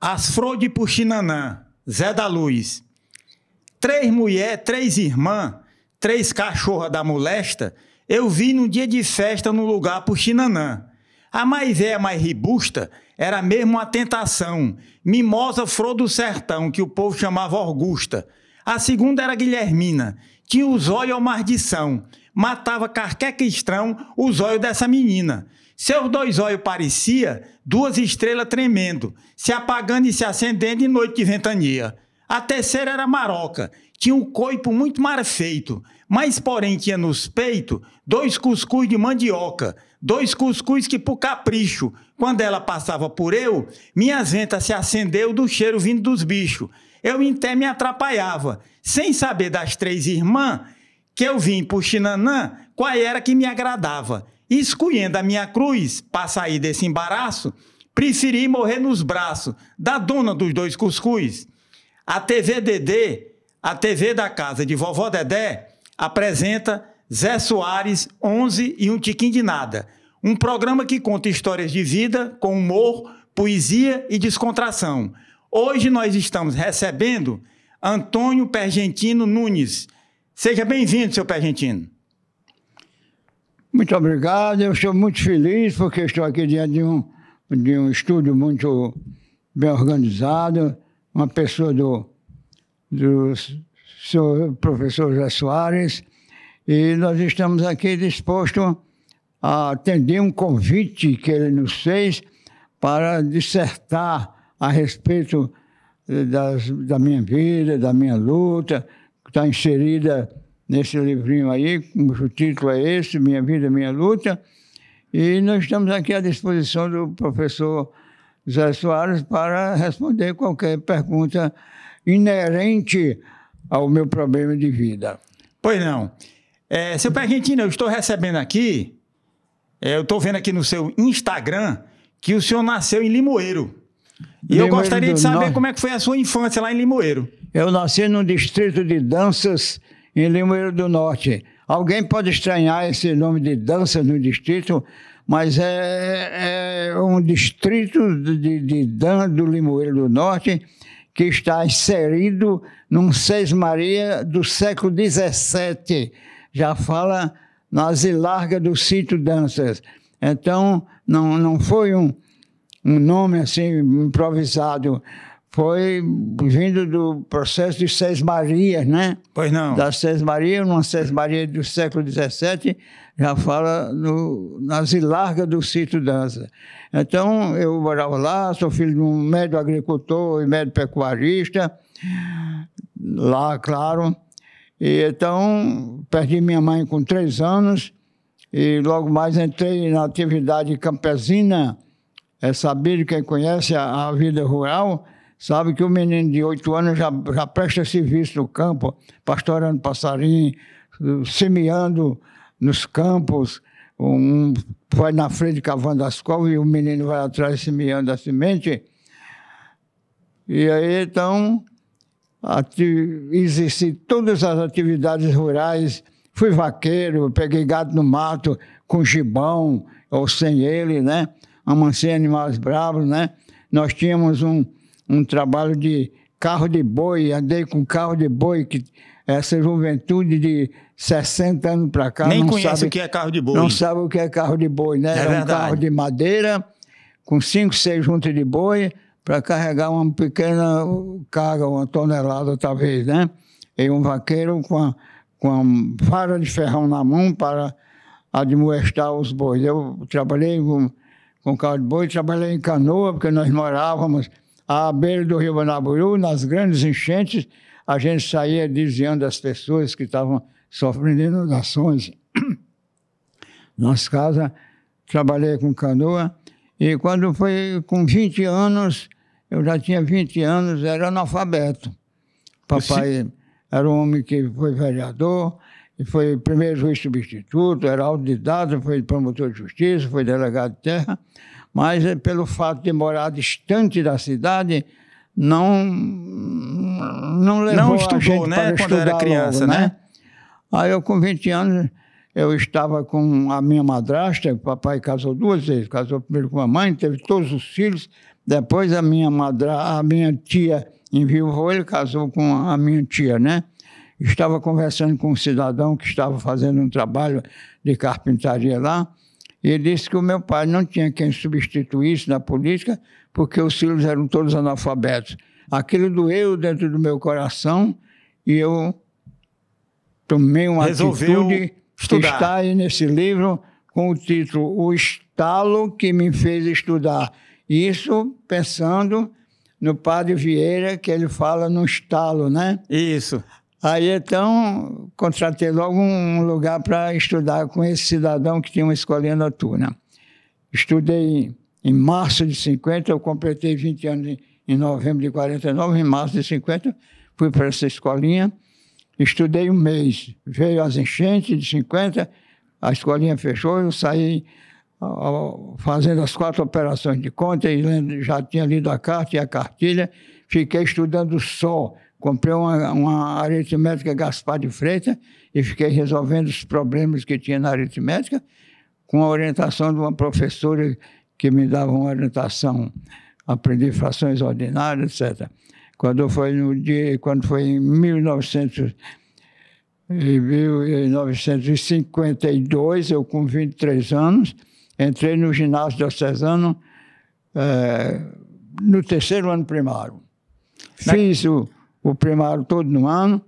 As flores de Puxinanã, Zé da Luz. 3 mulheres, 3 irmãs, 3 cachorras da molesta, eu vi num dia de festa no lugar Puxinanã. A mais velha, mais robusta, era mesmo uma tentação, mimosa flor do sertão, que o povo chamava Augusta. A segunda era Guilhermina, tinha os olhos maldição, matava qualquer cristão os olhos dessa menina. Seus 2 olhos parecia 2 estrelas tremendo, se apagando e se acendendo de noite de ventania. A terceira era Maroca, tinha um corpo muito mal feito, mas porém tinha nos peitos 2 cuscuz de mandioca, 2 cuscuz que por capricho, quando ela passava por eu, minhas ventas se acendeu do cheiro vindo dos bichos. Eu até me atrapalhava, sem saber das 3 irmãs, que eu vim por Xinanã, qual era que me agradava. Escolhendo a minha cruz para sair desse embaraço, preferi morrer nos braços da dona dos 2 cuscuz. A TV Dedê, a TV da casa de Vovó Dedé, apresenta Zé Soares, 11 e um tiquinho de nada. Um programa que conta histórias de vida com humor, poesia e descontração. Hoje nós estamos recebendo Antônio Pergentino Nunes. Seja bem-vindo, seu Pergentino. Muito obrigado, eu estou muito feliz porque estou aqui diante de um estúdio muito bem organizado, uma pessoa do senhor professor Zé Soares, e nós estamos aqui dispostos a atender um convite que ele nos fez para dissertar a respeito da minha vida, da minha luta, que está inserida nesse livrinho aí, cujo título é esse, Minha Vida, Minha Luta. E nós estamos aqui à disposição do professor Zé Soares para responder qualquer pergunta inerente ao meu problema de vida. Pois não. Seu Pergentino, eu estou recebendo aqui, eu estou vendo aqui no seu Instagram que o senhor nasceu em Limoeiro. E eu gostaria de saber como é que foi a sua infância lá em Limoeiro. Eu nasci no distrito de Danças, em Limoeiro do Norte. Alguém pode estranhar esse nome de Danças no distrito, mas é um distrito do Limoeiro do Norte que está inserido num Sesmaria do século XVII. Já fala nas largas do sítio Danças. Então, não foi um nome assim improvisado. Foi vindo do processo de Sesmarias, né? Pois não. Da Sesmaria, uma Sesmaria do século XVII, já fala nas largas do sítio Dança. Então, eu morava lá, sou filho de um médio agricultor e médio pecuarista, lá, claro. E então, perdi minha mãe com 3 anos e logo mais entrei na atividade campesina. É sabido, quem conhece a vida rural, sabe que o menino de 8 anos já presta serviço no campo, pastorando passarinho, semeando nos campos. Um vai na frente cavando as covas e o menino vai atrás semeando a semente. E aí, então, exerci todas as atividades rurais. Fui vaqueiro, peguei gado no mato com gibão ou sem ele, né? Amancei animais bravos, né? Nós tínhamos um trabalho de carro de boi, andei com carro de boi, que essa juventude de 60 anos para cá nem conhece o que é carro de boi. Não sabe o que é carro de boi, né? Era um carro de madeira, com 5, 6 juntas de boi, para carregar uma pequena carga, 1 tonelada talvez, né? E um vaqueiro com a vara de ferrão na mão para admoestar os bois. Eu trabalhei com carro de boi, trabalhei em canoa, porque nós morávamos à beira do rio Banaburu, nas grandes enchentes, a gente saía desviando as pessoas que estavam sofrendo inundações. Nas casas, trabalhei com canoa, e quando foi com 20 anos, eu já tinha 20 anos, era analfabeto. Papai era um homem que foi vereador, e foi primeiro juiz substituto, era autodidata, foi promotor de justiça, foi delegado de terra, mas pelo fato de morar distante da cidade, não levou não estudou, a gente né? para Quando estudar era criança, logo, né? Aí eu, com 20 anos, eu estava com a minha madrasta, o papai casou 2 vezes, casou primeiro com a mãe, teve todos os filhos, Depois a minha tia enviou, ele casou com a minha tia, né? Estava conversando com um cidadão que estava fazendo um trabalho de carpintaria lá, e ele disse que o meu pai não tinha quem substituísse na política, porque os filhos eram todos analfabetos. Aquilo doeu dentro do meu coração, e eu tomei uma atitude que está aí nesse livro, com o título O Estalo que me fez estudar. Isso pensando no Padre Vieira, que ele fala no estalo, né? Isso. Aí, então, contratei logo um lugar para estudar com esse cidadão que tinha uma escolinha noturna. Estudei em março de 50, eu completei 20 anos em novembro de 49, em março de 50, fui para essa escolinha, estudei um mês. Veio as enchentes de 50, a escolinha fechou, eu saí fazendo as 4 operações de conta, e já tinha lido a carta e a cartilha, fiquei estudando só. Comprei uma aritmética Gaspar de Freitas e fiquei resolvendo os problemas que tinha na aritmética, com a orientação de uma professora que me dava uma orientação, aprendi frações ordinárias, etc. Quando foi em 1952, eu com 23 anos, entrei no ginásio diocesano no 3º ano primário. Fiz o primário todo no ano.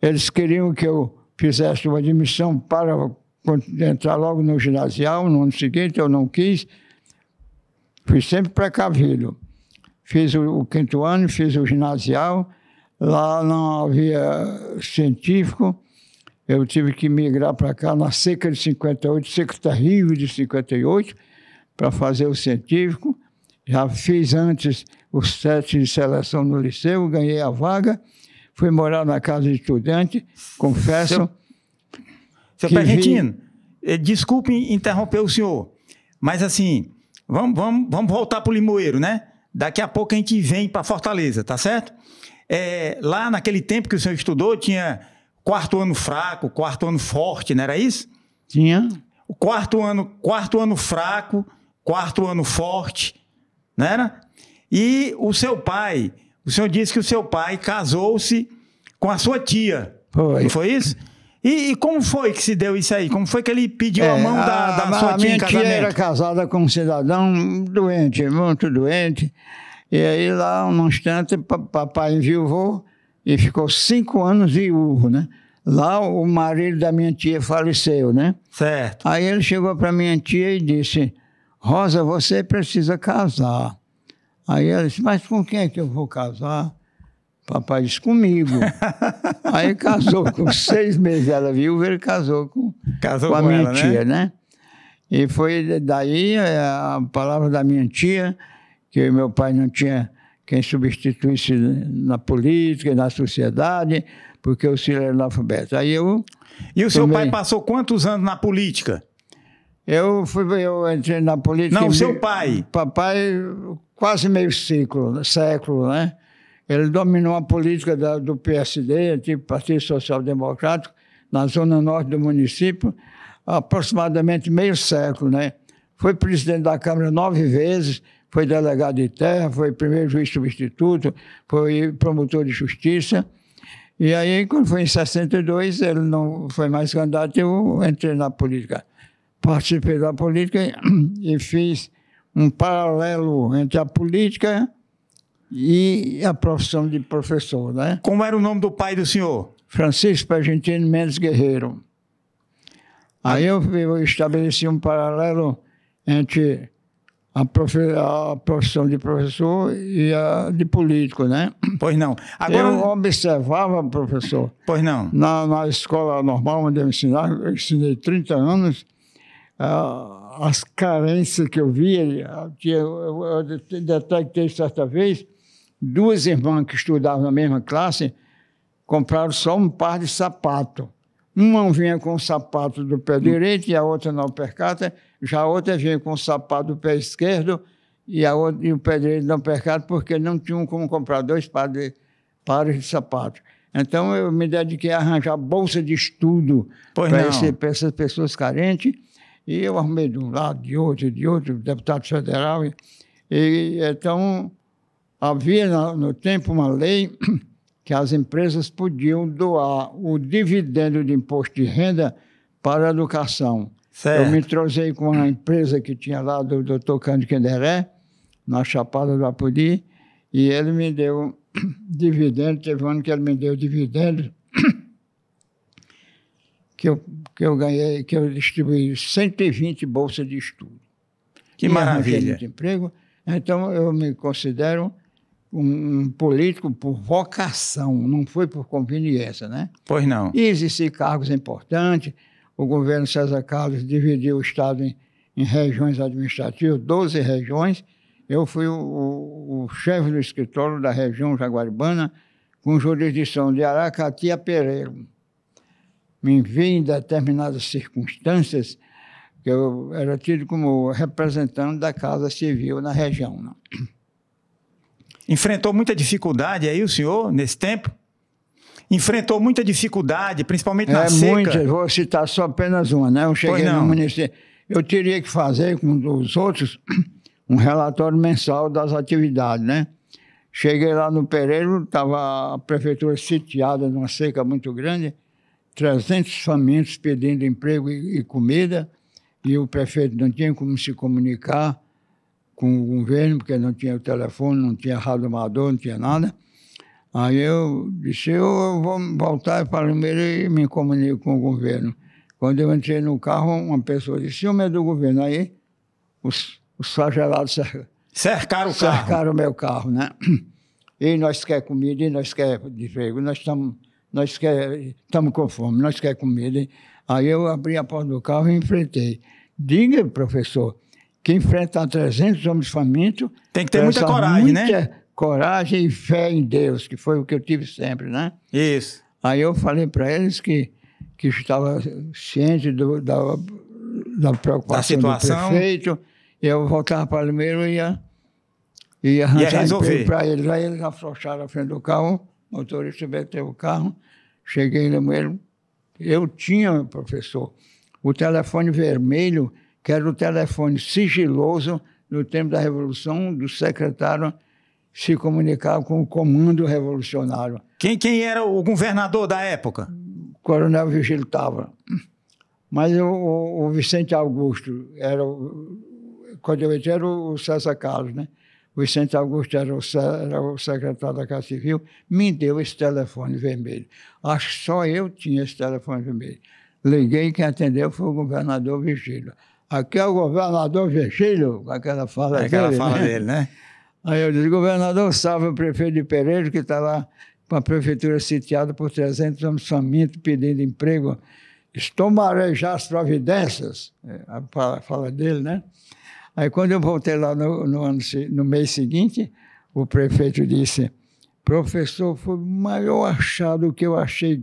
Eles queriam que eu fizesse uma admissão para entrar logo no ginasial, no ano seguinte, eu não quis. Fui sempre precavido. Fiz o 5º ano, fiz o ginasial, lá não havia científico, eu tive que migrar para cá na seca de 58, seca terrível de 58, para fazer o científico. Já fiz antes os testes de seleção no liceu, ganhei a vaga, fui morar na casa de estudante, confesso... Seu Pergentino, desculpe interromper o senhor, mas assim, vamos voltar para o Limoeiro, né? Daqui a pouco a gente vem para Fortaleza, tá certo? Lá naquele tempo que o senhor estudou, tinha 4º ano fraco, 4º ano forte, não era isso? Tinha. O 4º ano fraco, 4º ano forte, não era? E o seu pai, o senhor disse que o seu pai casou-se com a sua tia. Foi. Não foi isso? E como foi que se deu isso aí? Como foi que ele pediu a mão da sua tia em casamento? A minha tia era casada com um cidadão doente, muito doente. E aí lá, num instante, papai enviuvou e ficou 5 anos viúvo, né? Lá o marido da minha tia faleceu, né? Certo. Aí ele chegou para minha tia e disse: Rosa, você precisa casar. Aí ela disse: mas com quem é que eu vou casar? Papai disse: comigo. Aí casou, com 6 meses ela viúva, ele casou com a minha ela, tia, né? E foi daí a palavra da minha tia, que meu pai não tinha quem substituísse na política e na sociedade, porque o filho era analfabeto. Aí eu... E o seu pai passou quantos anos na política? Eu entrei na política... Não, o seu pai. Papai, quase meio século, né? Ele dominou a política do PSD, tipo Partido Social Democrático, na zona norte do município, aproximadamente meio século, né? Foi presidente da Câmara 9 vezes, foi delegado de terra, foi primeiro juiz substituto, foi promotor de justiça. E aí, quando foi em 62, ele não foi mais candidato, eu entrei na política. Participei da política e fiz um paralelo entre a política e a profissão de professor, né? Como era o nome do pai do senhor? Francisco Pergentino Mendes Guerreiro. Aí eu estabeleci um paralelo entre a profissão de professor e a de político, né? Pois não. Agora... Eu observava, professor. Pois não. Na escola normal onde eu ensinei 30 anos, as carências que eu via, eu detectei certa vez, 2 irmãs que estudavam na mesma classe, compraram só um par de sapato. Uma vinha com o sapato do pé direito e a outra na uppercut, já a outra vinha com o sapato do pé esquerdo e o pé direito na uppercut, porque não tinham como comprar 2 pares de sapatos. Então, eu me dediquei a arranjar bolsa de estudo para essas pessoas carentes, e eu arrumei de um lado, de outro, deputado federal, E, então, havia no tempo uma lei que as empresas podiam doar o dividendo de imposto de renda para a educação. Certo. Eu me entrosei com uma empresa que tinha lá do Dr. Cândido Quenderé, na Chapada do Apodi, e ele me deu dividendo. Teve um ano que ele me deu dividendo, que eu ganhei, que eu distribuí 120 bolsas de estudo. Que maravilha. De emprego. Então, eu me considero um político por vocação, não foi por conveniência, né? Pois não. E exerci cargos importantes. O governo César Carlos dividiu o Estado em regiões administrativas, 12 regiões. Eu fui o chefe do escritório da região Jaguaribana, com jurisdição de Aracati a Pereiro. Me vi em determinadas circunstâncias que eu era tido como representante da Casa Civil na região. Né? Enfrentou muita dificuldade aí o senhor, nesse tempo? Enfrentou muita dificuldade, principalmente na seca? Muitas, vou citar só apenas uma. Né? Eu cheguei no município, eu teria que fazer, com os outros, um relatório mensal das atividades. Né? Cheguei lá no Pereiro, estava a prefeitura sitiada numa seca muito grande, 300 famintos pedindo emprego e comida, e o prefeito não tinha como se comunicar com o governo, porque não tinha o telefone, não tinha rádio amador, não tinha nada. Aí eu disse, eu vou voltar para Limeira e me comunico com o governo. Quando eu entrei no carro, uma pessoa disse, homem é do governo. Aí os flagelados cercaram o carro. Cercaram o meu carro, né? E nós quer comida, e nós quer emprego, nós estamos com fome, nós quer comida. Aí eu abri a porta do carro e enfrentei. Diga, professor, que enfrentar 300 homens famintos... Tem que ter muita coragem, né? Muita coragem e fé em Deus, que foi o que eu tive sempre, né? Isso. Aí eu falei para eles que estava ciente da preocupação do prefeito, eu voltava para Limeira e ia arranjar emprego para eles. Aí eles afrouxaram a frente do carro, o motorista meteu o carro, cheguei em Limeira. Eu tinha, professor, o telefone vermelho, que era o telefone sigiloso no tempo da Revolução, do secretário se comunicar com o comando revolucionário. Quem era o governador da época? O Coronel Vigílio Távora. Mas o Vicente Augusto, quando eu entrei, era o César Carlos, né? O Vicente Augusto era o secretário da Casa Civil, me deu esse telefone vermelho. Acho que só eu tinha esse telefone vermelho. Liguei, quem atendeu foi o governador Vigílio. Aqui é o governador Vigílio, aquela fala dele, né? Aí eu disse, governador, salve o prefeito de Pereira, que está lá com a prefeitura sitiada por 300 homens famintos pedindo emprego. Tomarei já as providências, a fala dele, né? Aí, quando eu voltei lá no mês seguinte, o prefeito disse, professor, foi o maior achado que eu achei,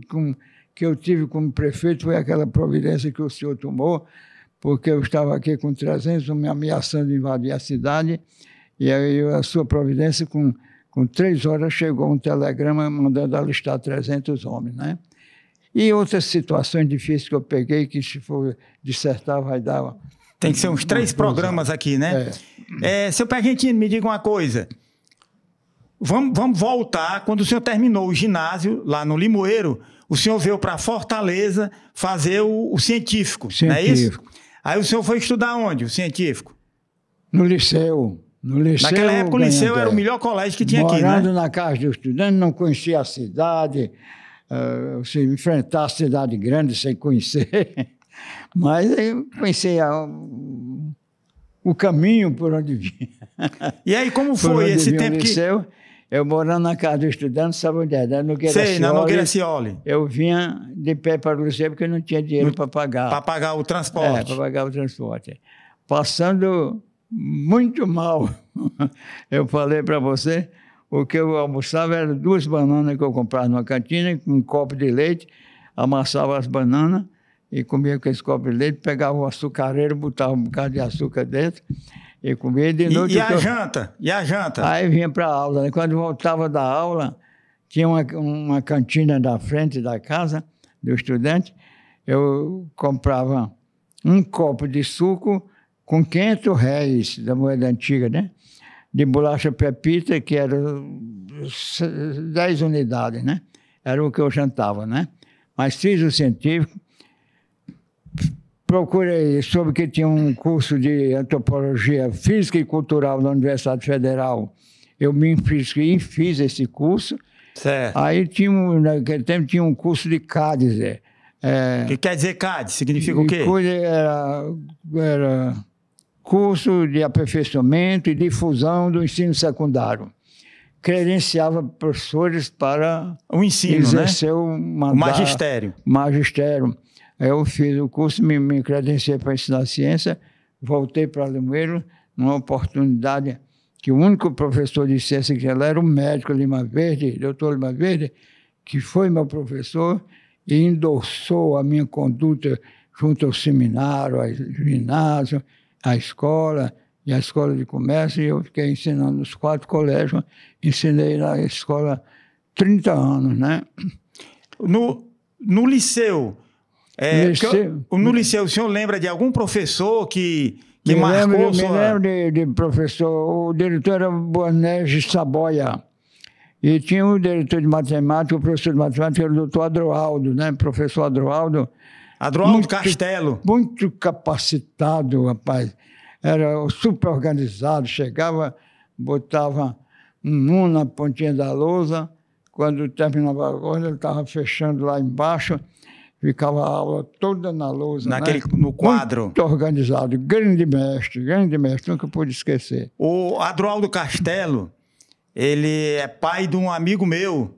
que eu tive como prefeito, foi aquela providência que o senhor tomou, porque eu estava aqui com 300, me ameaçando invadir a cidade, e aí a sua providência, com 3 horas, chegou um telegrama mandando alistar 300 homens, né? E outras situações difíceis que eu peguei, que se for dissertar, vai dar... Tem que ser uns 3 programas aqui, né? Seu Pergentino, me diga uma coisa. Vamos voltar. Quando o senhor terminou o ginásio, lá no Limoeiro, o senhor veio para Fortaleza fazer o científico, não é isso? Aí o senhor foi estudar onde, o científico? No liceu. Naquela época o liceu era o melhor colégio que tinha aqui, né? Morando na casa do estudante, não conhecia a cidade, se enfrentar a cidade grande sem conhecer... Mas eu conhecia o caminho por onde vinha. E aí, como foi esse tempo que... Liceu, eu morando na casa do estudante, sabe onde é? Na Nogueira Scioli. Eu vinha de pé para o liceu porque não tinha dinheiro para pagar. Para pagar o transporte. Para pagar o transporte. Passando muito mal. Eu falei para você, o que eu almoçava era 2 bananas que eu comprava numa cantina, com um copo de leite, amassava as bananas, e comia com esse copo de leite, pegava o açucareiro, botava um bocado de açúcar dentro e comia de noite. E a janta? E a janta? Aí vinha para a aula. Quando voltava da aula, tinha uma cantina na frente da casa do estudante. Eu comprava um copo de suco com R$500 da moeda antiga, né? de bolacha Pepita, que era 10 unidades, né? Era o que eu jantava, né? Mas fiz o científico, procurei, soube que tinha um curso de antropologia física e cultural na Universidade Federal. Eu me inscrevi e fiz esse curso. Certo. Aí naquele tempo tinha um curso de CADES. O que quer dizer CADES? Significa o quê? Era curso de aperfeiçoamento e difusão do ensino secundário. Credenciava professores para o ensino, exercer, né? O magistério. Magistério. Eu fiz o curso, me credenciei para ensinar ciência, voltei para Limoeiro, numa oportunidade que o único professor de ciência que ela era o médico Lima Verde, doutor Lima Verde, que foi meu professor e endossou a minha conduta junto ao seminário, ao ginásio, à escola e à escola de comércio, e eu fiquei ensinando nos 4 colégios, ensinei na escola 30 anos, né? No liceu, no liceu, o senhor lembra de algum professor que marcou sua... Me lembro de professor, o diretor era Boanerges Saboia, e tinha o diretor de matemática, o professor de matemática era o doutor Adroaldo, né? Professor Adroaldo. Adroaldo Castelo. Muito capacitado, rapaz. Era super organizado, chegava, botava um na pontinha da lousa, quando terminava a aula, ele estava fechando lá embaixo, ficava a aula toda na lousa, no quadro. Muito organizado, grande mestre, nunca pude esquecer. O Adroaldo Castelo, ele é pai de um amigo meu,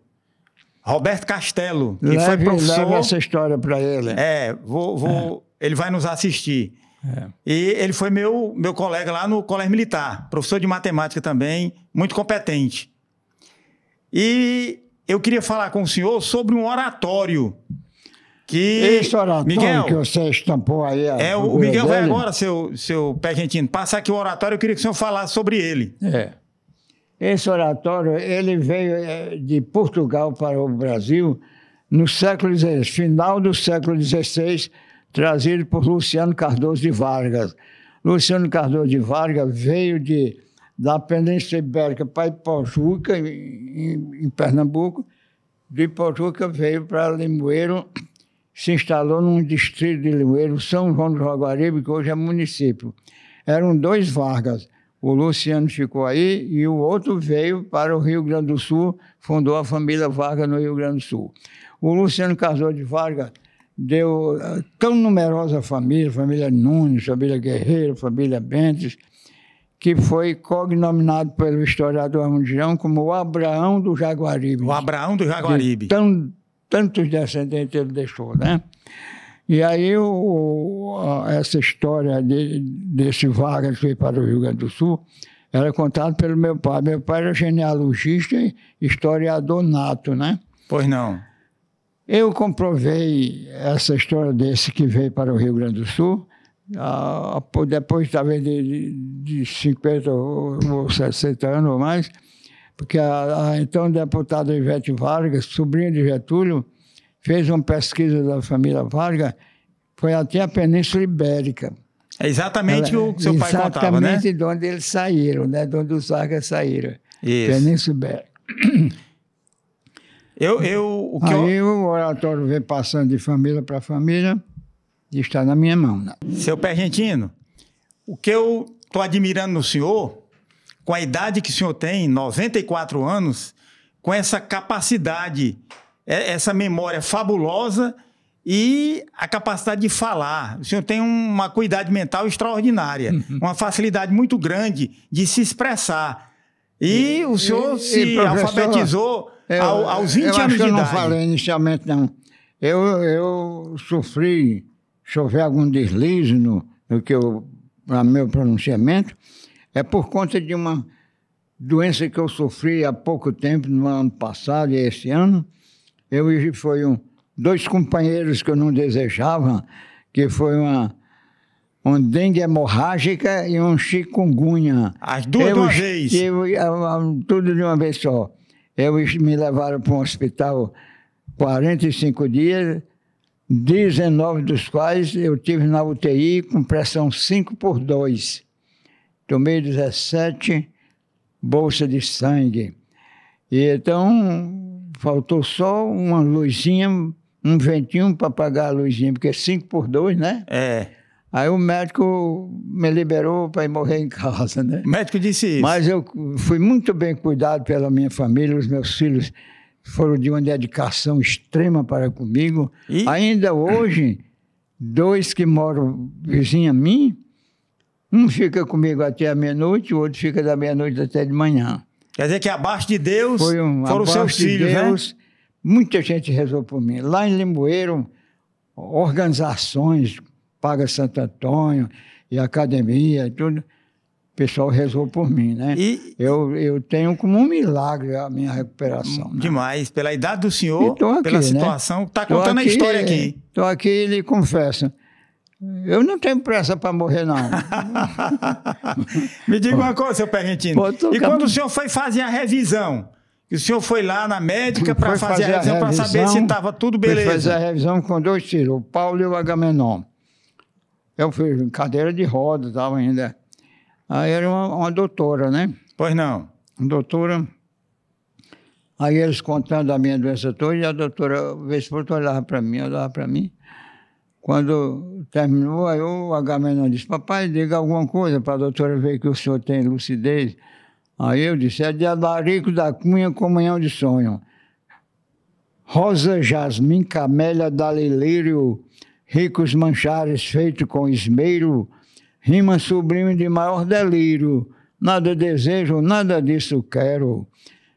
Roberto Castelo, que foi professor... Leva essa história para ele. Ele vai nos assistir. E ele foi meu colega lá no Colégio Militar, professor de matemática também, muito competente. E eu queria falar com o senhor sobre um oratório que... Esse oratório Miguel, que você estampou aí... o Miguel vai agora, seu pé argentino, passar aqui o oratório, eu queria que o senhor falasse sobre ele. Esse oratório, ele veio de Portugal para o Brasil no século XVI, final do século XVI, trazido por Luciano Cardoso de Vargas. Luciano Cardoso de Vargas veio da Península Ibérica para Ipojuca, em Pernambuco. De Ipojuca veio para Limoeiro, se instalou num distrito de Limoeiro, São João do Jaguaribe, que hoje é município. Eram 2 Vargas. O Luciano ficou aí e o outro veio para o Rio Grande do Sul, fundou a família Vargas no Rio Grande do Sul. O Luciano Cardoso de Vargas deu tão numerosa família Nunes, família Guerreiro, família Bentes, que foi cognominado pelo historiador mundial como o Abraão do Jaguaribe. O Abraão do Jaguaribe. Tantos descendentes ele deixou, né? E aí essa história desse Vargas que veio para o Rio Grande do Sul era contada pelo meu pai. Meu pai era genealogista e historiador nato, né? Pois não. Eu comprovei essa história desse que veio para o Rio Grande do Sul, depois talvez de 50 ou 60 anos ou mais, porque a então deputada Ivete Vargas, sobrinha de Getúlio, fez uma pesquisa da família Vargas, foi até a Península Ibérica. É exatamente o que seu pai contava, né? Exatamente de onde eles saíram, né? De onde os Vargas saíram. Isso. Península Ibérica. Aí o oratório veio passando de família para família e está na minha mão. Né? Seu pé argentino, o que eu estou admirando no senhor, com a idade que o senhor tem, 94 anos, com essa capacidade, essa memória fabulosa e a capacidade de falar. O senhor tem uma acuidade mental extraordinária, uma facilidade muito grande de se expressar. E o senhor se alfabetizou aos 20 anos de idade. Eu não falei inicialmente, não. Eu sofri, se houver algum deslize no meu pronunciamento, é por conta de uma doença que eu sofri há pouco tempo, no ano passado e esse ano. Foi 2 companheiros que eu não desejava, que foi uma dengue hemorrágica e um chikungunya. As duas de uma vez? Tudo de uma vez só. Me levaram para um hospital 45 dias, 19 dos quais eu tive na UTI com pressão 5/2. Tomei 17 bolsa de sangue. E então, faltou só uma luzinha, um ventinho para apagar a luzinha, porque 5x2, né? É. Aí o médico me liberou para ir morrer em casa, né? O médico disse isso. Mas eu fui muito bem cuidado pela minha família, os meus filhos foram de uma dedicação extrema para comigo. E? Ainda hoje, 2 que moram vizinho a mim, um fica comigo até a meia-noite, o outro fica da meia-noite até de manhã. Quer dizer que abaixo de Deus foram os seus filhos, Deus, né? Muita gente rezou por mim. Lá em Limoeiro, organizações, Paga Santo Antônio e academia, tudo, o pessoal rezou por mim, né? E eu tenho como um milagre a minha recuperação. Demais, né? Pela idade do senhor, aqui, pela situação, está contando a história aqui. Estou aqui e lhe confesso. Eu não tenho pressa para morrer, não. Me diga uma coisa, seu Perrentino. E quando o senhor foi fazer a revisão? O senhor foi lá na médica para fazer a revisão, para saber se estava tudo beleza? Fui fazer a revisão com 2 filhos, o Paulo e o Agamenon. Eu fui em cadeira de roda, estava ainda. Aí era uma doutora, né? Pois não. Uma doutora. Aí eles contando a minha doença toda, e a doutora, vez por outra, olhava para mim. Quando terminou, aí o Agamenon disse, papai, diga alguma coisa para a doutora ver que o senhor tem lucidez. Aí eu disse, é de Alarico da Cunha, comunhão de sonho. Rosa, jasmim, camélia, dalilírio, ricos manchares feitos com esmero, rima sublime de maior delírio. Nada desejo, nada disso quero.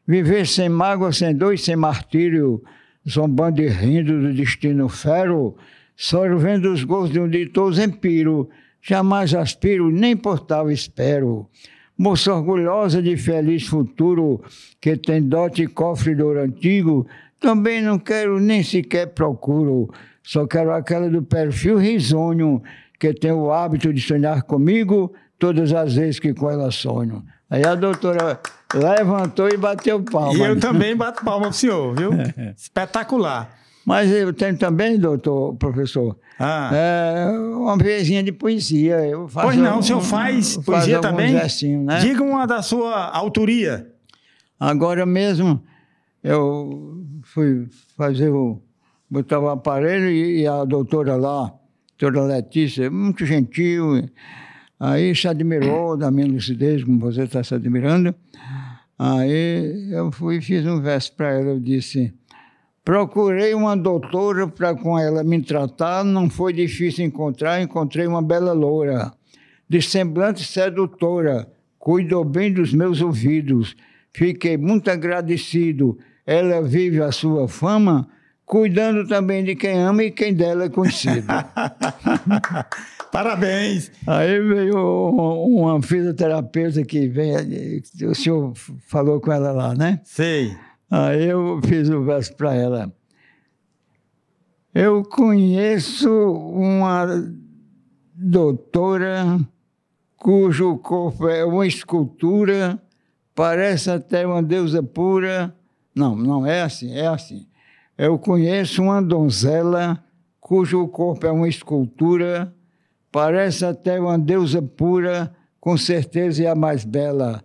Viver sem mágoa, sem dor, sem martírio, zombando e rindo do destino fero, sorvendo os gozos de um ditoso empiro, jamais aspiro, nem por tal espero. Moça orgulhosa de feliz futuro, que tem dote e cofre de ouro antigo, também não quero, nem sequer procuro, só quero aquela do perfil risonho, que tem o hábito de sonhar comigo todas as vezes que com ela sonho. Aí a doutora levantou e bateu palma. E eu também bato palma pro senhor, viu? Espetacular. Mas eu tenho também, professor, uma vezinha de poesia. Eu faço pois não, o senhor faz poesia também? Versinhos, né? Diga uma da sua autoria. Agora mesmo, eu fui fazer botar o aparelho e a doutora lá, doutora Letícia, muito gentil, aí se admirou da minha lucidez, como você está se admirando. Aí eu fui e fiz um verso para ela, eu disse... Procurei uma doutora para com ela me tratar, não foi difícil encontrar, encontrei uma bela loura, de semblante sedutora, cuidou bem dos meus ouvidos, fiquei muito agradecido, ela vive a sua fama, cuidando também de quem ama e quem dela é conhecido. Parabéns! Aí veio uma fisioterapeuta que veio, o senhor falou com ela lá, né? Sei. Aí eu fiz o verso para ela. Eu conheço uma doutora cujo corpo é uma escultura, parece até uma deusa pura. Não é assim, é assim. Eu conheço uma donzela cujo corpo é uma escultura, parece até uma deusa pura, com certeza é a mais bela.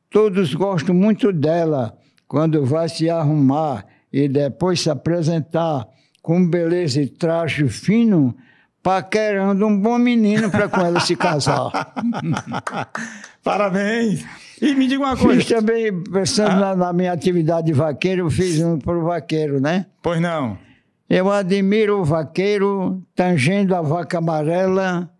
Todos gostam muito dela, quando vai se arrumar e depois se apresentar com beleza e traje fino, paquerando um bom menino para com ela se casar. Parabéns! E me diga uma coisa... Fiz também, pensando na minha atividade de vaqueiro, eu fiz um para o vaqueiro, né? Pois não. Eu admiro o vaqueiro, tangendo a vaca amarela,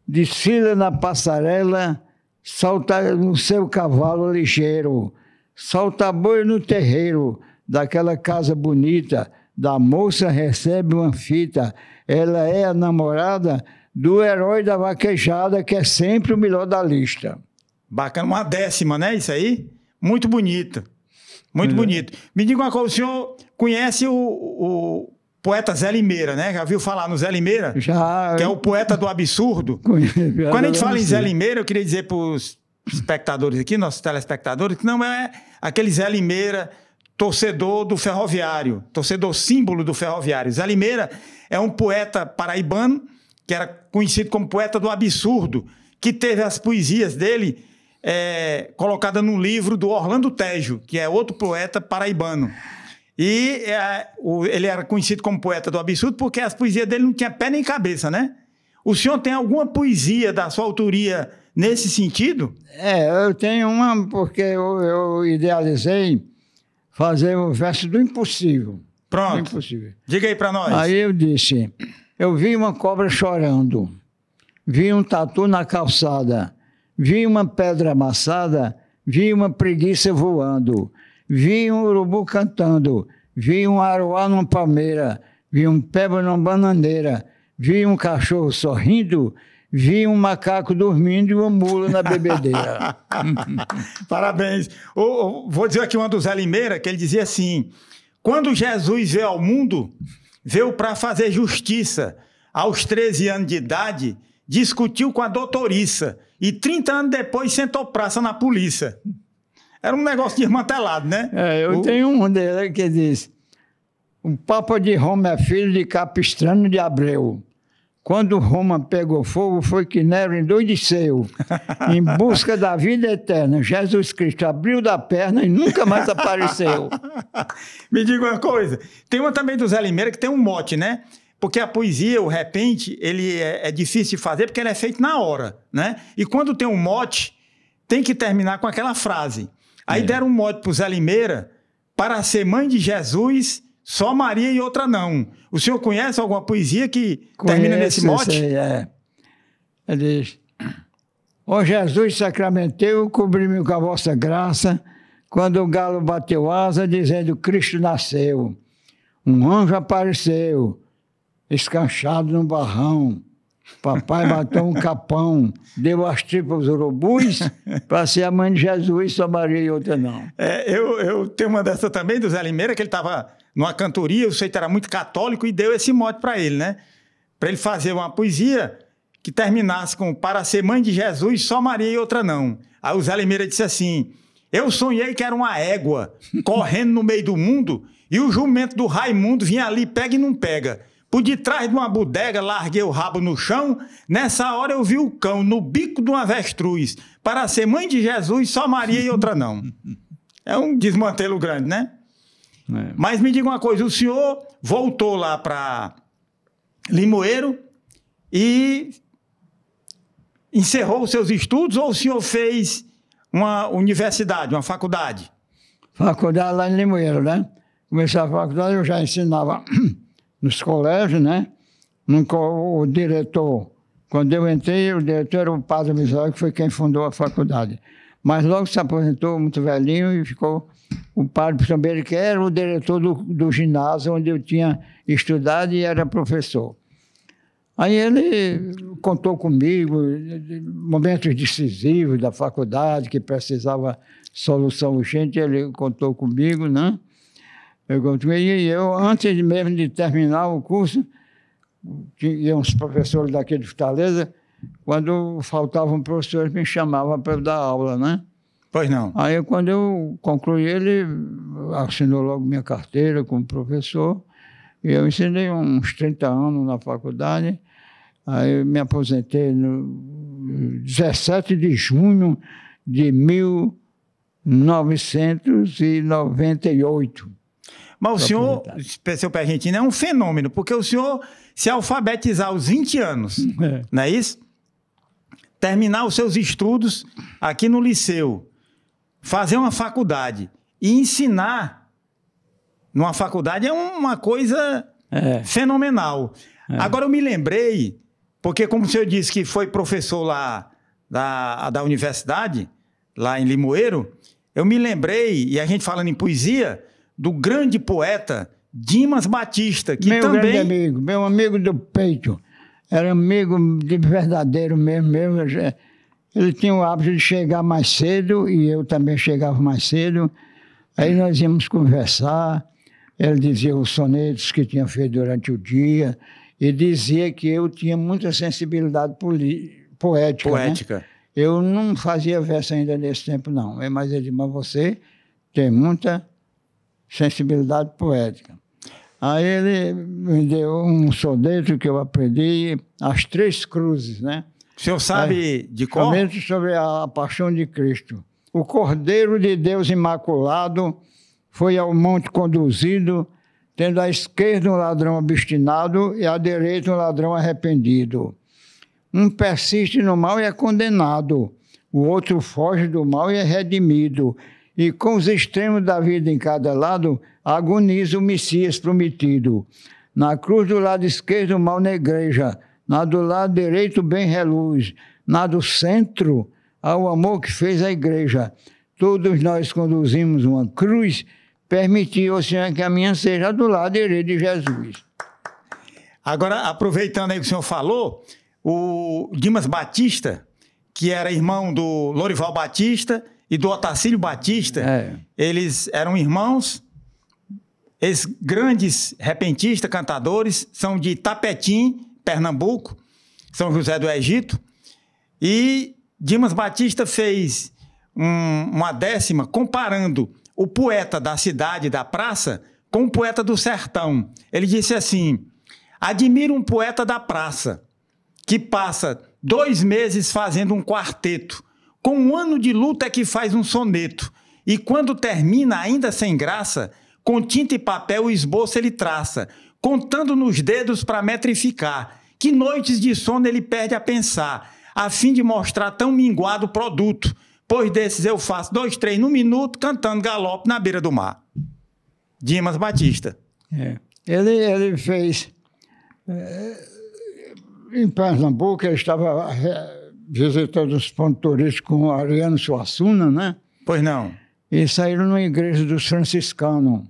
desfila na passarela, salta no seu cavalo ligeiro, solta boi no terreiro, daquela casa bonita, da moça recebe uma fita, ela é a namorada do herói da vaquejada, que é sempre o melhor da lista. Bacana, uma 10ª, né, isso aí? Muito bonito, muito bonito. Me diga uma coisa, o senhor conhece o poeta Zé Limeira, né? Já viu falar no Zé Limeira? Já. Que é o poeta do absurdo. Quando a gente fala em Zé Limeira, eu queria dizer para os espectadores aqui, nossos telespectadores, que não é aquele Zé Limeira, torcedor do Ferroviário, torcedor símbolo do Ferroviário. Zé Limeira é um poeta paraibano, que era conhecido como poeta do absurdo, que teve as poesias dele colocada no livro do Orlando Tejo, que é outro poeta paraibano. E ele era conhecido como poeta do absurdo porque as poesias dele não tinham pé nem cabeça, né? O senhor tem alguma poesia da sua autoria nesse sentido? Eu tenho uma porque eu idealizei fazer o verso do impossível. Pronto. Do impossível. Diga aí para nós. Aí eu disse, eu vi uma cobra chorando, vi um tatu na calçada, vi uma pedra amassada, vi uma preguiça voando, vi um urubu cantando, vi um aruá numa palmeira, vi um peba numa bananeira, vi um cachorro sorrindo, vi um macaco dormindo e uma mula na bebedeira. Parabéns. Vou dizer aqui uma do Zé Limeira, que ele dizia assim, quando Jesus veio ao mundo, veio para fazer justiça. Aos 13 anos de idade, discutiu com a doutoriça e 30 anos depois sentou praça na polícia. Era um negócio desmantelado, né? Eu tenho um dele que diz, o Papa de Roma é filho de Capistrano de Abreu. Quando Roma pegou fogo, foi que Nero endoideceu. Em busca da vida eterna, Jesus Cristo abriu da perna e nunca mais apareceu. Me diga uma coisa, tem uma também do Zé Limeira que tem um mote, né? Porque a poesia, o repente, ele é difícil de fazer porque ele é feito na hora, né? E quando tem um mote, tem que terminar com aquela frase. Aí deram um mote para o Zé Limeira, para ser mãe de Jesus, só Maria e outra não. O senhor conhece alguma poesia que termina nesse mote? Sei, Ele diz, ó Jesus sacramenteu, cobri-me com a vossa graça, quando o galo bateu asa, dizendo Cristo nasceu. Um anjo apareceu, escanchado no barrão. Papai matou um capão, deu as tripas aos urubus para ser a mãe de Jesus, só Maria e outra não. Eu tenho uma dessa também do Zé Limeira, que ele estava numa cantoria, o sujeito era muito católico e deu esse mote para ele, né? Para ele fazer uma poesia que terminasse com para ser mãe de Jesus, só Maria e outra não. Aí o Zé Limeira disse assim, eu sonhei que era uma égua correndo no meio do mundo e o jumento do Raimundo vinha ali, pega e não pega. Por detrás de uma bodega, larguei o rabo no chão. Nessa hora eu vi o cão no bico de uma avestruz. Para ser mãe de Jesus, só Maria e outra não. É um desmantelo grande, né? Mas me diga uma coisa, o senhor voltou lá para Limoeiro e encerrou os seus estudos ou o senhor fez uma universidade, uma faculdade? Faculdade lá em Limoeiro, né? Comecei a faculdade, eu já ensinava nos colégios, né? O diretor, quando eu entrei, o diretor era o padre Misério, que foi quem fundou a faculdade. Mas logo se aposentou, muito velhinho, e ficou o padre também, que era o diretor do ginásio, onde eu tinha estudado e era professor. Aí ele contou comigo, momentos decisivos da faculdade, que precisava solução urgente, ele contou comigo, né? E eu, antes mesmo de terminar o curso, tinha uns professores daqui de Fortaleza, quando faltavam professores, me chamavam para dar aula, né? Pois não. Aí, quando eu concluí, ele assinou logo minha carteira como professor, e eu ensinei uns 30 anos na faculdade. Aí eu me aposentei no 17 de junho de 1998. Mas o senhor, seu pé argentino, é um fenômeno, porque o senhor se alfabetizar aos 20 anos, não é isso? Terminar os seus estudos aqui no liceu, fazer uma faculdade e ensinar numa faculdade é uma coisa fenomenal. Agora eu me lembrei, porque como o senhor disse que foi professor lá da universidade, lá em Limoeiro, eu me lembrei, e a gente falando em poesia, do grande poeta Dimas Batista, que também... Grande amigo, meu amigo do peito. Era amigo de verdadeiro mesmo. Ele tinha o hábito de chegar mais cedo e eu também chegava mais cedo. Aí nós íamos conversar. Ele dizia os sonetos que tinha feito durante o dia e dizia que eu tinha muita sensibilidade poética. Né? Eu não fazia verso ainda nesse tempo, não. Mas ele disse, mas você tem muita sensibilidade poética. Aí ele me deu um soneto que eu aprendi, As Três Cruzes, né? O senhor sabe de qual? Somente sobre a paixão de Cristo. O Cordeiro de Deus Imaculado foi ao monte conduzido, tendo à esquerda um ladrão obstinado e à direita um ladrão arrependido. Um persiste no mal e é condenado, o outro foge do mal e é redimido. E com os extremos da vida em cada lado, agoniza o Messias prometido. Na cruz do lado esquerdo o mal negreja, na do lado direito o bem reluz, na do centro há o amor que fez a igreja. Todos nós conduzimos uma cruz, permitiu, Senhor, que a minha seja do lado direito de Jesus. Agora, aproveitando aí que o senhor falou, o Dimas Batista, que era irmão do Lorival Batista e do Otacílio Batista, eles eram irmãos, eles grandes repentistas, cantadores, são de Tapetim, Pernambuco, São José do Egito, e Dimas Batista fez uma décima comparando o poeta da cidade, da praça, com o poeta do sertão. Ele disse assim: admiro um poeta da praça que passa 2 meses fazendo um quarteto, com 1 ano de luta é que faz um soneto, e quando termina, ainda sem graça, com tinta e papel o esboço ele traça, contando nos dedos para metrificar, que noites de sono ele perde a pensar, a fim de mostrar tão minguado o produto, pois desses eu faço 2, 3 no minuto, cantando galope na beira do mar. Dimas Batista. Ele fez... em Pernambuco, ele estava visitando os pontos turísticos com o Ariano Suassuna, né? Pois não. E saíram numa igreja dos franciscanos.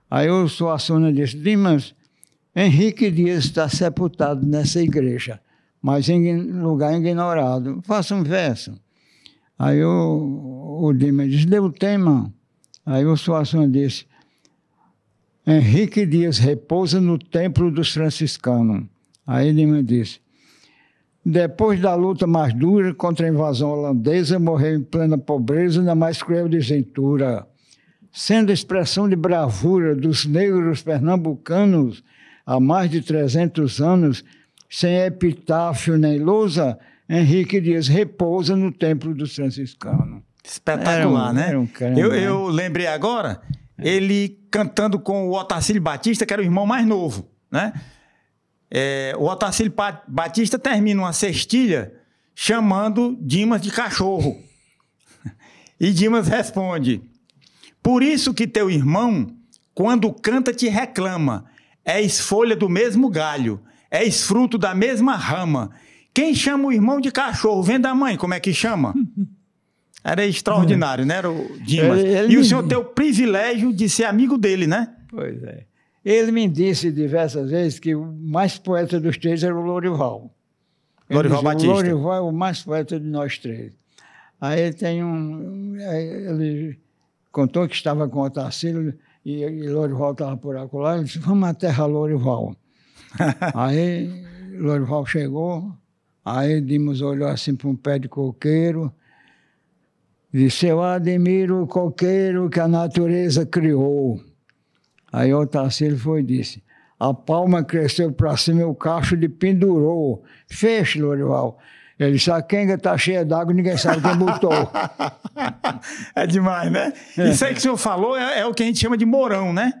Aí o Suassuna disse: Dimas, Henrique Dias está sepultado nessa igreja, mas em lugar ignorado. Faça um verso. Aí o Dimas disse: deu o tema. Aí o Suassuna disse: Henrique Dias repousa no templo dos franciscanos. Aí Dimas disse: depois da luta mais dura contra a invasão holandesa, morreu em plena pobreza na mais cruel desventura, sendo expressão de bravura dos negros pernambucanos há mais de 300 anos, sem epitáfio nem lousa, Henrique Dias repousa no templo dos franciscanos. Espetacular, né? Eu lembrei agora, ele cantando com o Otacílio Batista, que era o irmão mais novo, né? O Otacílio Batista termina uma cestilha chamando Dimas de cachorro. E Dimas responde: por isso que teu irmão, quando canta, te reclama. És folha do mesmo galho, és fruto da mesma rama. Quem chama o irmão de cachorro, vem da mãe, como é que chama? Era extraordinário, né? Era o Dimas. E o senhor tem o privilégio de ser amigo dele, né? Pois é. Ele me disse diversas vezes que o mais poeta dos 3 era o Lorival. Lorival Batista. O Lorival é o mais poeta de nós 3. Aí ele tem ele contou que estava com o Otacílio e Lorival estava por acolá. Ele disse: vamos à terra Lorival. Aí Lorival chegou, aí Dimas olhou assim para um pé de coqueiro e disse: eu admiro o coqueiro que a natureza criou. Aí o Otacílio foi e disse: a palma cresceu para cima e o cacho lhe pendurou. Feche, Lorival. Ele disse: a quenga está cheia d'água, ninguém sabe quem botou. É demais, né? Isso aí que o senhor falou é o que a gente chama de morão, né?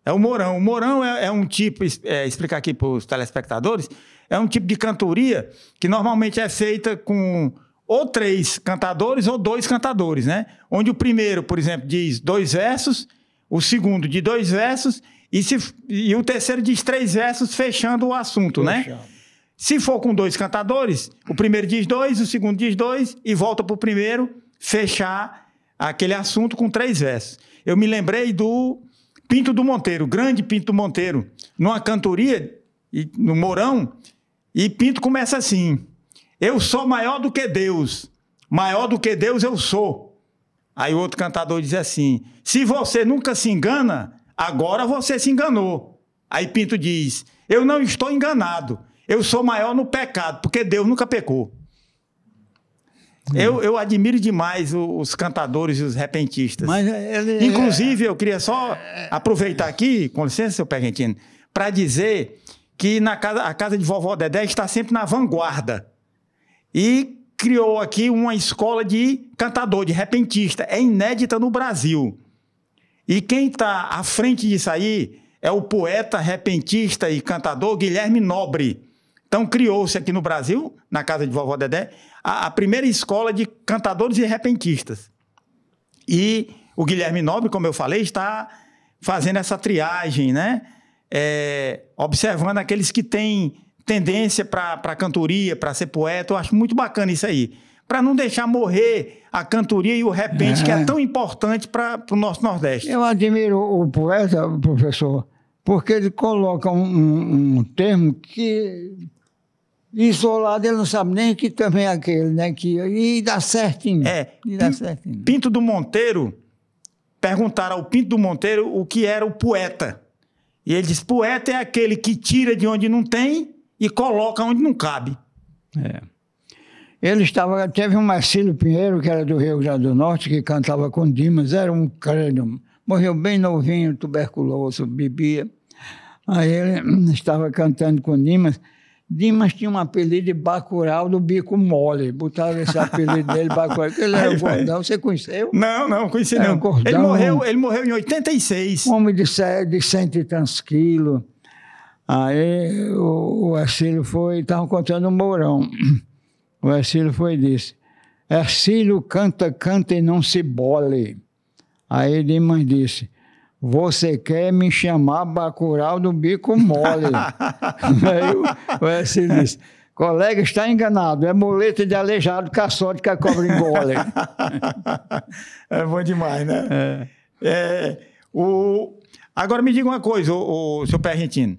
É o morão. O morão é um tipo, explicar aqui para os telespectadores, é um tipo de cantoria que normalmente é feita com ou 3 cantadores ou 2 cantadores, né? Onde o primeiro, por exemplo, diz 2 versos, o segundo de 2 versos e o terceiro diz 3 versos, fechando o assunto, né? Se for com 2 cantadores, o primeiro diz 2, o segundo diz 2 e volta para o primeiro fechar aquele assunto com 3 versos. Eu me lembrei do Pinto do Monteiro, grande Pinto do Monteiro, numa cantoria, no Mourão, e Pinto começa assim: eu sou maior do que Deus eu sou. Aí o outro cantador diz assim: se você nunca se engana, agora você se enganou. Aí Pinto diz: eu não estou enganado, eu sou maior no pecado, porque Deus nunca pecou. Eu admiro demais os cantadores e os repentistas. Mas inclusive, eu queria só aproveitar aqui, com licença, seu Pergentino, para dizer que a casa de vovó Dedé está sempre na vanguarda. e criou aqui uma escola de cantador, de repentista. É inédita no Brasil. E quem está à frente disso aí é o poeta, repentista e cantador Guilherme Nobre. Então, criou-se aqui no Brasil, na casa de Vovó Dedé, a primeira escola de cantadores e repentistas. E o Guilherme Nobre, como eu falei, está fazendo essa triagem, né? Observando aqueles que têm tendência para cantoria, para ser poeta. Eu acho muito bacana isso aí. Para não deixar morrer a cantoria e o repente, que é tão importante para o nosso Nordeste. Eu admiro o poeta, professor, porque ele coloca um termo que, isolado, ele não sabe nem que também é aquele, né? E dá certinho. E dá certinho. Pinto do Monteiro, perguntaram ao Pinto do Monteiro o que era o poeta. E ele disse, poeta é aquele que tira de onde não tem e coloca onde não cabe. Teve um Marcílio Pinheiro, que era do Rio Grande do Norte, que cantava com Dimas, era um crânio, morreu bem novinho, tuberculoso, bebia. Aí ele estava cantando com Dimas. Dimas tinha um apelido de Bacurau do Bico Mole, botaram esse apelido dele, Bacurau, porque ele era gordão. Você conheceu? Não conheci não. Gordão, ele morreu em 86. Um homem de 100 e tantos quilos. Aí o Ercílio estavam contando um Mourão. O Ercílio foi e disse, Ercílio canta e não se bole. Aí Dimas disse, você quer me chamar Bacurau do Bico Mole? Aí o Ercílio disse, colega, está enganado, é muleta de aleijado, caçote que a cobra engole. É bom demais, né? Agora me diga uma coisa, o senhor Pé Argentino.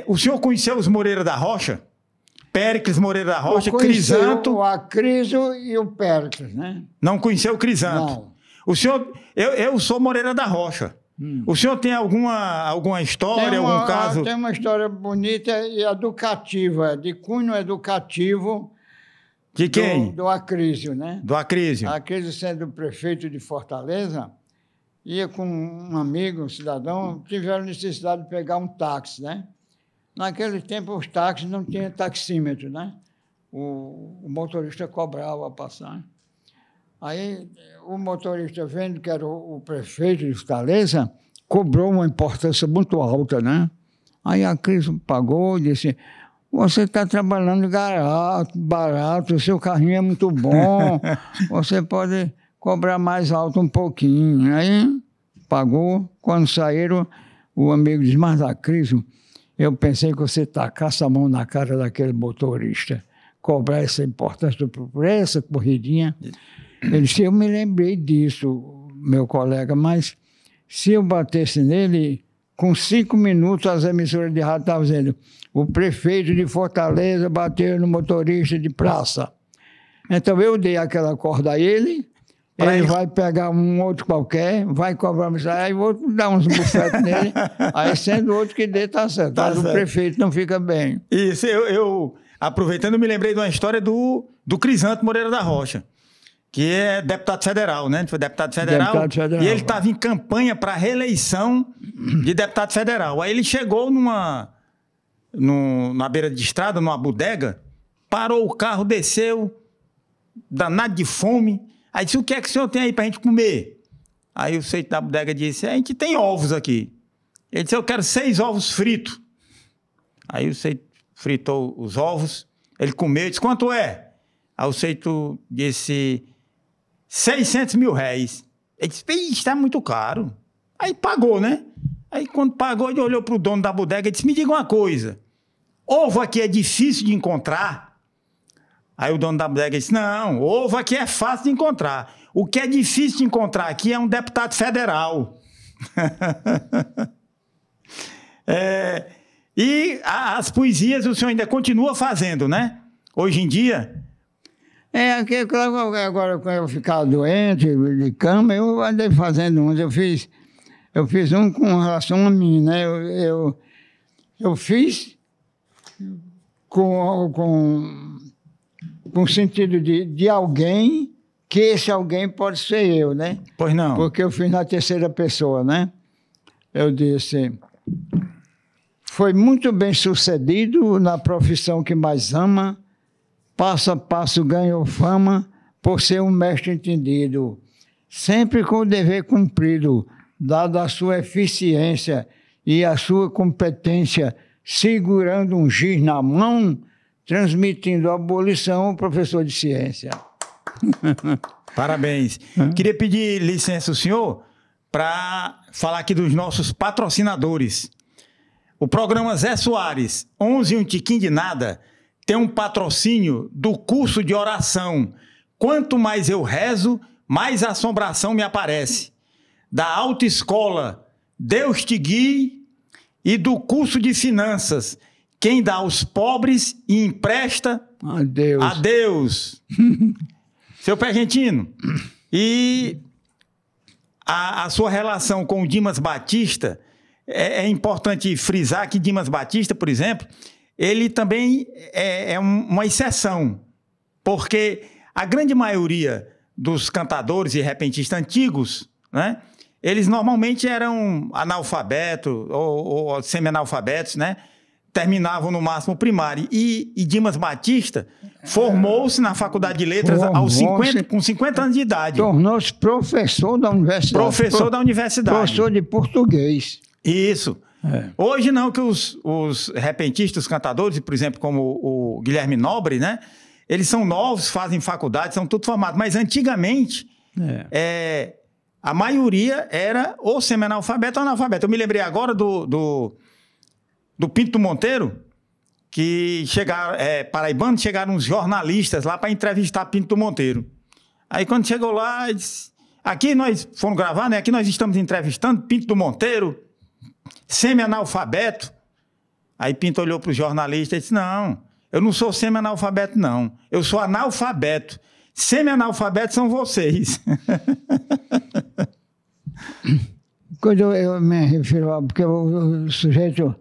O senhor conheceu os Moreira da Rocha? Péricles Moreira da Rocha, Crisanto... o Acriso e o Péricles, né? Não conheceu o Crisanto? Não. O senhor... Eu sou Moreira da Rocha. O senhor tem alguma história, algum caso? Tem uma história bonita e educativa, de cunho educativo. De quem? Do Acrísio, né? Do Acrísio. Acrísio, sendo prefeito de Fortaleza, ia com um amigo, um cidadão, tiveram necessidade de pegar um táxi, né? Naquele tempo, os táxis não tinham taxímetro, né? O motorista cobrava a passagem. Aí, o motorista, vendo que era o prefeito de Fortaleza, cobrou uma importância muito alta, né? Aí a Cris pagou e disse, você está trabalhando barato, o seu carrinho é muito bom, você pode cobrar mais alto um pouquinho. Aí, pagou. Quando saíram, o amigo disse, mas a Cris, eu pensei que você tacasse a mão na cara daquele motorista, cobrar essa importância por essa corridinha. Ele disse, eu me lembrei disso, meu colega, mas se eu batesse nele, com 5 minutos as emissoras de rádio estavam dizendo, o prefeito de Fortaleza bateu no motorista de praça. Então eu dei aquela corda a ele, ele vai pegar um outro qualquer, vai cobrar aí vou dar uns bufetes nele, aí sendo outro que dê, tá certo. Mas o prefeito não fica bem. Isso, eu aproveitando, me lembrei de uma história do Crisanto Moreira da Rocha, que é deputado federal, né? Ele foi deputado federal, e ele estava em campanha para a reeleição de deputado federal. Aí ele chegou na beira de estrada, numa bodega, parou o carro, desceu, danado de fome. Aí disse, o que é que o senhor tem aí para a gente comer? Aí o seito da bodega disse, a gente tem ovos aqui. Ele disse, eu quero 6 ovos fritos. Aí o seito fritou os ovos, ele comeu, disse, quanto é? Aí o seito disse, 600 mil réis. Ele disse, está muito caro. Aí pagou, né? Aí quando pagou, ele olhou para o dono da bodega e disse, me diga uma coisa, ovo aqui é difícil de encontrar? Aí o dono da bodega disse, não, ovo aqui é fácil de encontrar. O que é difícil de encontrar aqui é um deputado federal. E as poesias o senhor ainda continua fazendo, né? Hoje em dia... Agora, quando eu ficar doente, de cama, eu andei fazendo uns. Eu fiz um com relação a mim, né? Eu fiz com o sentido de alguém, que esse alguém pode ser eu, né? Pois não. Porque eu fiz na terceira pessoa, né? Eu disse, foi muito bem sucedido na profissão que mais ama, passo a passo ganhou fama por ser um mestre entendido, sempre com o dever cumprido, dado a sua eficiência e a sua competência, segurando um giz na mão, transmitindo a abolição ao professor de ciência. Parabéns. Queria pedir licença ao senhor para falar aqui dos nossos patrocinadores. O programa Zé Soares, 11 e um tiquinho de nada, tem um patrocínio do curso de oração. Quanto mais eu rezo, mais assombração me aparece. Da autoescola Deus te guie e do curso de finanças. Quem dá aos pobres e empresta a Deus. Seu Pergentino, e a sua relação com o Dimas Batista, é importante frisar que Dimas Batista, por exemplo, ele também é uma exceção, porque a grande maioria dos cantadores e repentistas antigos, né, eles normalmente eram analfabetos ou semi-analfabetos, né? Terminavam no máximo primário. E Dimas Batista formou-se na Faculdade de Letras com 50 anos de idade. Tornou-se professor da universidade. Professor da universidade. Professor de português. Isso. Hoje não, que os repentistas, os cantadores, por exemplo, como o Guilherme Nobre, né? Eles são novos, fazem faculdade, são tudo formados. Mas antigamente, a maioria era ou semi-analfabeto ou analfabeto. Eu me lembrei agora do Pinto Monteiro, que chegaram, paraibanos, chegaram uns jornalistas lá para entrevistar Pinto Monteiro. Aí quando chegou lá, disse, aqui nós fomos gravar, né? Aqui nós estamos entrevistando Pinto Monteiro, semi-analfabeto. Aí Pinto olhou para o jornalista e disse, não, eu não sou semi-analfabeto, não. Eu sou analfabeto. Semi-analfabetos são vocês. Quando eu me refiro, porque o sujeito...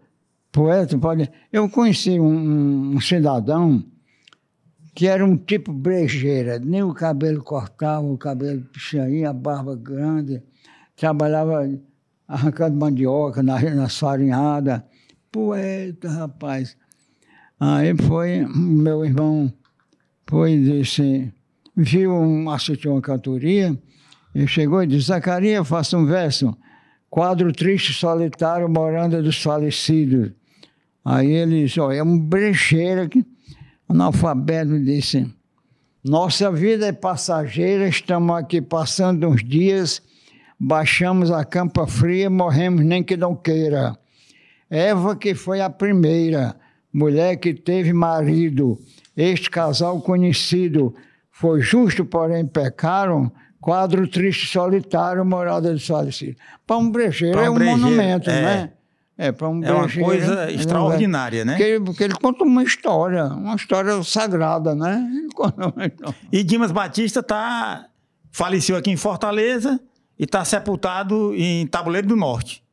poeta, eu conheci um cidadão que era um tipo brejeira, nem o cabelo cortava, o cabelo puxainho, a barba grande, trabalhava arrancando mandioca nas farinhadas. Poeta, rapaz. Aí meu irmão disse, assistiu uma cantoria, e chegou e disse, Zacarias, faça um verso, quadro triste, solitário, moranda dos falecidos. Aí ele disse, é um brejeira, analfabeto, disse, nossa vida é passageira, estamos aqui passando uns dias, baixamos a campa fria, morremos nem que não queira. Eva que foi a primeira, mulher que teve marido, este casal conhecido, foi justo, porém pecaram, quadro triste, solitário, morada dos falecidos. Para um brejeiro é um monumento, né? Para um brejeiro, uma coisa extraordinária, né? Porque ele conta uma história sagrada, né? E Dimas Batista faleceu aqui em Fortaleza e está sepultado em Tabuleiro do Norte.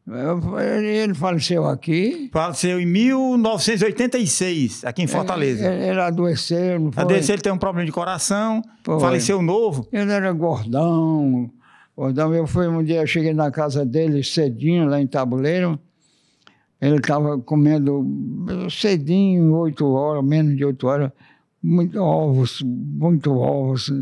Ele faleceu aqui? Faleceu em 1986, aqui em Fortaleza. Ele adoeceu, não foi? Adoeceu, ele tem um problema de coração, faleceu novo. Ele era gordão. Eu fui um dia, eu cheguei na casa dele cedinho, lá em Tabuleiro. Ele estava comendo cedinho, 8 horas, menos de 8 horas, muito ovos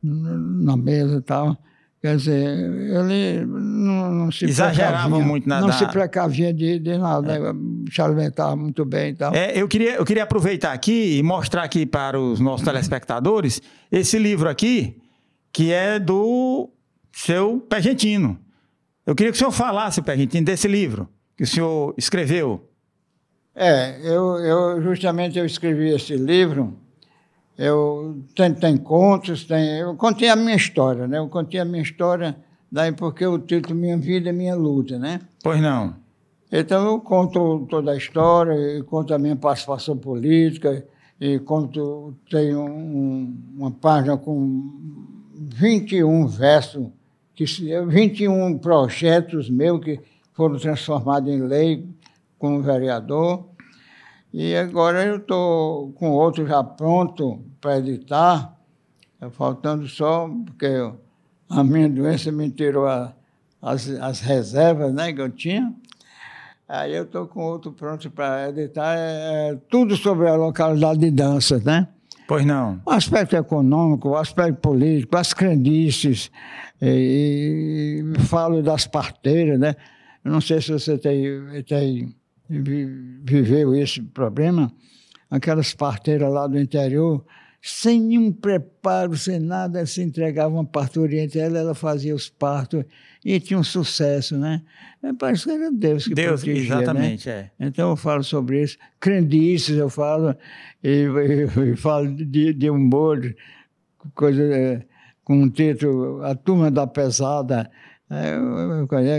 na mesa e tal. Quer dizer, ele não se exagerava muito não se precavia de nada, se alimentava muito bem e tal. Eu queria aproveitar aqui e mostrar aqui para os nossos telespectadores esse livro aqui, que é do seu Pergentino. Eu queria que o senhor falasse, Pergentino, desse livro que o senhor escreveu. Justamente eu escrevi esse livro. Tem contos, eu contei a minha história, né? Eu contei a minha história, daí porque o título Minha Vida, Minha Luta, né? Pois não. Então eu conto toda a história, eu conto a minha participação política, e tenho uma página com 21 versos, 21 projetos meus que foram transformados em lei como vereador. E agora eu estou com outro já pronto para editar, faltando só, porque a minha doença me tirou as reservas, né, que eu tinha. Aí eu estou com outro pronto para editar, tudo sobre a localidade de Danças, né? Pois não. O aspecto econômico, o aspecto político, as crendices, e falo das parteiras, né? Eu não sei se você viveu esse problema, aquelas parteiras lá do interior, sem nenhum preparo, sem nada, se entregava uma parturinha entre ela fazia os partos e tinha um sucesso, né? Parece que era Deus que protegia, exatamente, né? Então eu falo sobre isso. Crendices eu falo, e falo de humor, coisa com o título A Turma da Pesada,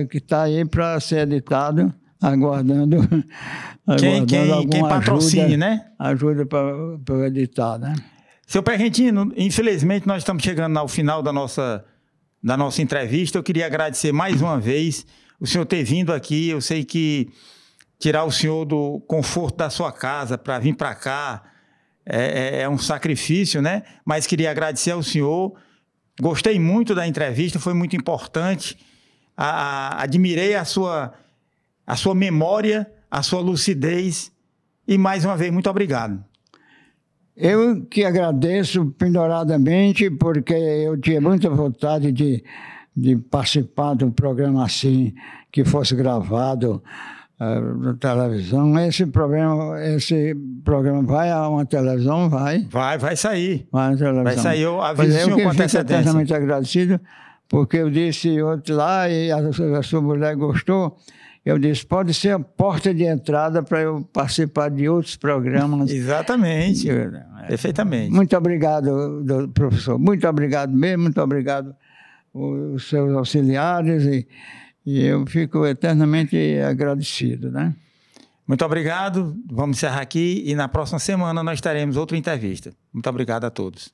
que está aí para ser editado, aguardando quem patrocine, né? Ajuda para editar, né? Seu Pergentino, infelizmente nós estamos chegando ao final da nossa entrevista. Eu queria agradecer mais uma vez o senhor ter vindo aqui. Eu sei que tirar o senhor do conforto da sua casa para vir para cá é um sacrifício, né? Mas queria agradecer ao senhor. Gostei muito da entrevista, foi muito importante. Admirei a sua memória, a sua lucidez. E mais uma vez, muito obrigado. Eu que agradeço pendoradamente, porque eu tinha muita vontade de participar de um programa assim, que fosse gravado na televisão. Esse programa vai a uma televisão? Vai sair. Vai na televisão. Vai sair, eu aviso o senhor com antecedência. Eu fico eternamente agradecido, porque eu disse outro lá e a sua mulher gostou. Eu disse, pode ser a porta de entrada para eu participar de outros programas. Exatamente, perfeitamente. Muito obrigado, professor. Muito obrigado mesmo, muito obrigado os seus auxiliares e eu fico eternamente agradecido, né? Muito obrigado. Vamos encerrar aqui e na próxima semana nós teremos outra entrevista. Muito obrigado a todos.